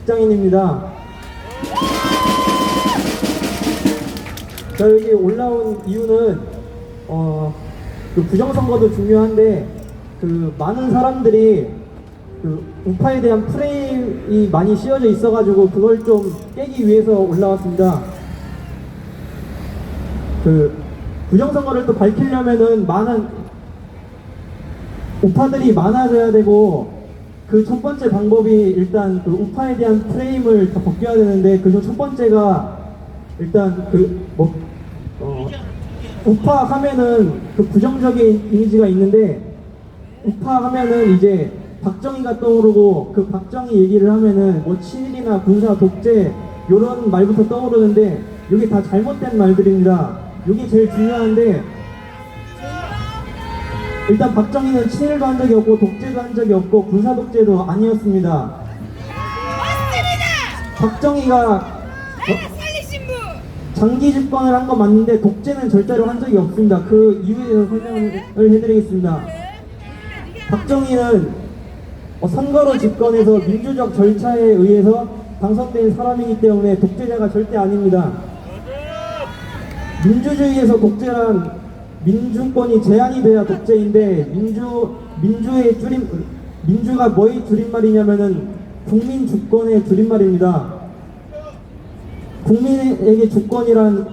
직장인입니다. 자, 여기 올라온 이유는 그 부정선거도 중요한데 그 많은 사람들이 그 우파에 대한 프레임이 많이 씌워져 있어가지고 그걸 좀 깨기 위해서 올라왔습니다. 그 부정선거를 또 밝히려면은 많은 우파들이 많아져야 되고, 그 첫 번째 방법이 일단 그 우파에 대한 프레임을 다 벗겨야 되는데, 그중 첫 번째가 일단 우파 하면은 그 부정적인 이미지가 있는데, 우파 하면은 이제 박정희가 떠오르고, 그 박정희 얘기를 하면은 뭐 친일이나 군사 독재 요런 말부터 떠오르는데, 이게 다 잘못된 말들입니다. 이게 제일 중요한데, 일단 박정희는 친일도 한 적이 없고 독재도 한 적이 없고 군사 독재도 아니었습니다. 맞습니다. 박정희가 살리신 분. 장기 집권을 한 건 맞는데 독재는 절대로 한 적이 없습니다. 그 이유에 대해서 설명을 해드리겠습니다. 박정희는 선거로 집권해서 민주적 절차에 의해서 당선된 사람이기 때문에 독재자가 절대 아닙니다. 민주주의에서 독재란 민주권이 제한이 돼야 독재인데, 민주의 민주가 뭐의 줄임말이냐면은 국민 주권의 줄임말입니다. 국민에게 주권이란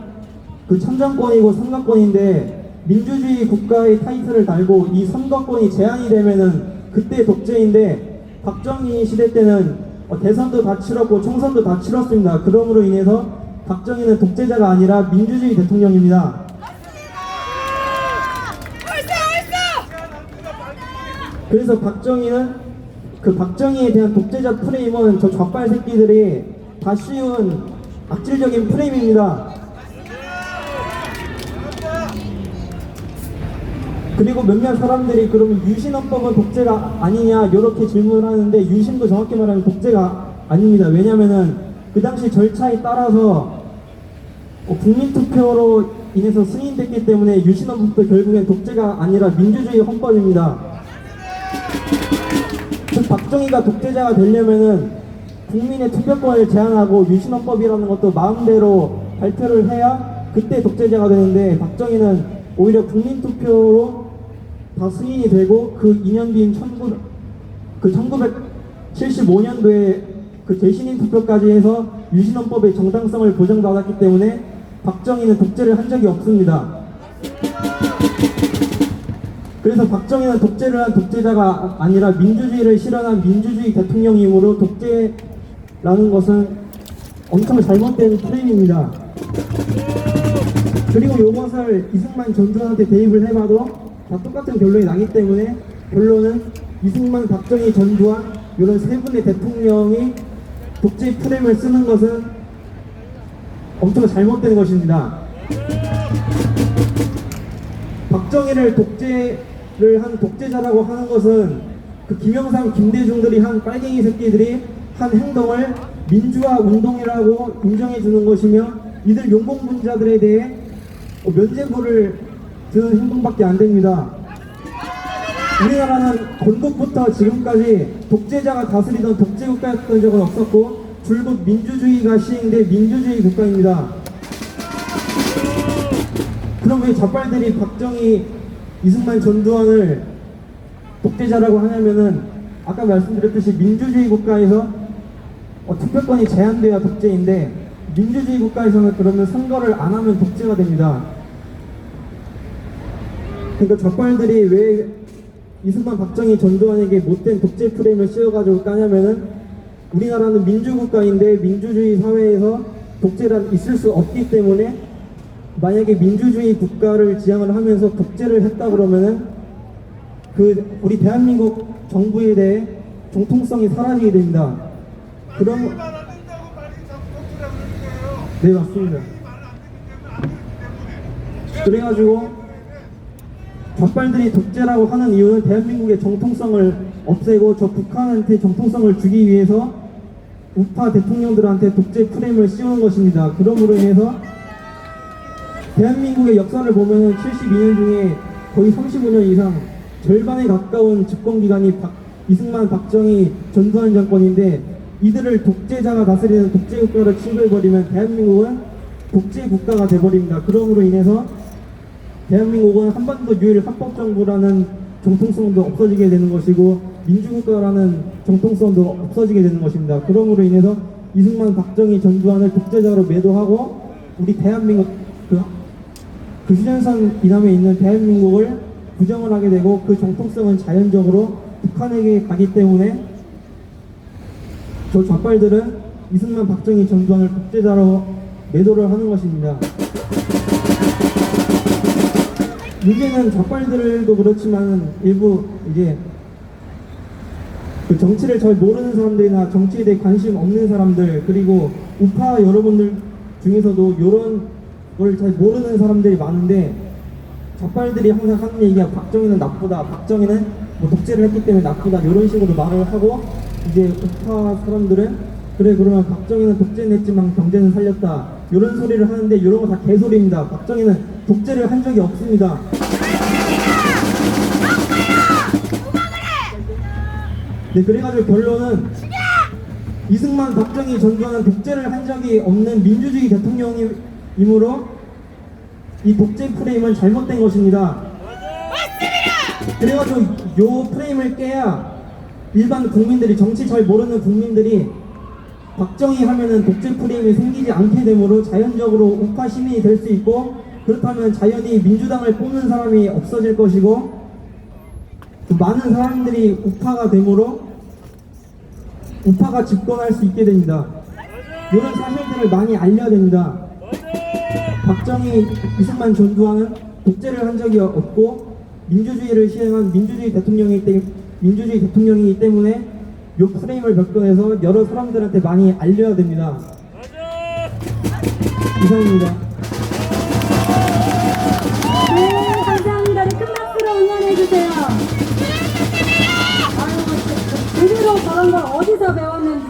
그 참정권이고 선거권인데, 민주주의 국가의 타이틀을 달고 이 선거권이 제한이 되면은 그때 독재인데, 박정희 시대 때는 대선도 다 치렀고 총선도 다 치렀습니다. 그러므로 인해서 박정희는 독재자가 아니라 민주주의 대통령입니다. 그래서 박정희는 그 박정희에 대한 독재자 프레임은 저 좌빨 새끼들이 다 씌운 악질적인 프레임입니다. 그리고 몇몇 사람들이 그러면 유신헌법은 독재가 아니냐 이렇게 질문을 하는데, 유신도 정확히 말하면 독재가 아닙니다. 왜냐면은 그 당시 절차에 따라서 국민투표로 인해서 승인됐기 때문에 유신헌법도 결국엔 독재가 아니라 민주주의 헌법입니다. 즉 박정희가 독재자가 되려면은 국민의 투표권을 제한하고 유신헌법이라는 것도 마음대로 발표를 해야 그때 독재자가 되는데, 박정희는 오히려 국민투표로 다 승인이 되고 그 2년 뒤인 1975년도에 그 대신인 투표까지 해서 유신헌법의 정당성을 보장받았기 때문에 박정희는 독재를 한 적이 없습니다. 그래서 박정희는 독재를 한 독재자가 아니라 민주주의를 실현한 민주주의 대통령이므로 독재라는 것은 엄청 잘못된 프레임입니다. 그리고 이것을 이승만 전두환한테 대입을 해봐도 다 똑같은 결론이 나기 때문에, 결론은 이승만, 박정희, 전두환 이런 세 분의 대통령이 독재 프레임을 쓰는 것은 엄청 잘못된 것입니다. 박정희를 독재를 한 독재자라고 하는 것은 그 김영삼, 김대중들이 한 빨갱이 새끼들이 한 행동을 민주화 운동이라고 인정해 주는 것이며, 이들 용공분자들에 대해 면죄부를 드는 행동밖에 안 됩니다. 우리나라는 건국부터 지금까지 독재자가 다스리던 독재국가였던 적은 없었고, 줄곧 민주주의가 시행된 민주주의 국가입니다. 그럼 왜 좌빨들이 박정희, 이승만, 전두환을 독재자라고 하냐면은, 아까 말씀드렸듯이 민주주의 국가에서 투표권이 제한돼야 독재인데, 민주주의 국가에서는 그러면 선거를 안 하면 독재가 됩니다. 그러니까 좌빨들이 왜 이승만, 박정희, 전두환에게 못된 독재 프레임을 씌워가지고 까냐면은, 우리나라는 민주국가인데 민주주의 사회에서 독재란 있을 수 없기 때문에, 만약에 민주주의 국가를 지향을 하면서 독재를 했다 그러면은 우리 대한민국 정부에 대해 정통성이 사라지게 됩니다. 그럼 네, 맞습니다. 그래가지고 좌빨들이 독재라고 하는 이유는 대한민국의 정통성을 없애고 저 북한한테 정통성을 주기 위해서 우파 대통령들한테 독재 프레임을 씌우는 것입니다. 그러므로 인해서 대한민국의 역사를 보면은 72년 중에 거의 35년 이상 절반에 가까운 집권기간이 이승만, 박정희, 전두환 정권인데, 이들을 독재자가 다스리는 독재국가로 취급해버리면 대한민국은 독재국가가 돼버립니다. 그러므로 인해서 대한민국은 한반도 유일 합법정부라는 정통성도 없어지게 되는 것이고 민주국가라는 정통성도 없어지게 되는 것입니다. 그러므로 인해서 이승만, 박정희, 전두환을 독재자로 매도하고 우리 대한민국 그 휴전선 이남에 있는 대한민국을 부정을 하게 되고 그 정통성은 자연적으로 북한에게 가기 때문에 저 좌빨들은 이승만, 박정희, 전두환을 독재자로 매도를 하는 것입니다. 문제는 좌빨들도 그렇지만 일부 이제 그 정치를 잘 모르는 사람들이나 정치에 대해 관심 없는 사람들 그리고 우파 여러분들 중에서도 이런 걸 잘 모르는 사람들이 많은데 좌빨들이 항상 하는 얘기가 박정희는 나쁘다, 박정희는 뭐 독재를 했기 때문에 나쁘다 이런 식으로 말을 하고 이제 우파 사람들은 그래 그러면 박정희는 독재는 했지만 경제는 살렸다 이런 소리를 하는데 이런 거 다 개소리입니다. 박정희는 독재를 한 적이 없습니다. 네, 그래가지고 결론은 이승만, 박정희, 전두환은 독재를 한 적이 없는 민주주의 대통령이므로 이 독재 프레임은 잘못된 것입니다. 그래가지고 요 프레임을 깨야 일반 국민들이 정치 잘 모르는 국민들이 박정희 하면은 독재 프레임이 생기지 않게 되므로 자연적으로 우파 시민이 될 수 있고 그렇다면 자연히 민주당을 뽑는 사람이 없어질 것이고 많은 사람들이 우파가 되므로 우파가 집권할 수 있게 됩니다. 이런 사실들을 많이 알려야 됩니다. 박정희, 이승만, 전두환은 독재를 한 적이 없고 민주주의를 시행한 민주주의 대통령이기 때문에 이 프레임을 벗겨내서 여러 사람들한테 많이 알려야 됩니다. 이상입니다. 네, 감사합니다. 네, 큰 박수로 응원해주세요. 아유, 제대로 저런 걸 어디서 배웠는지.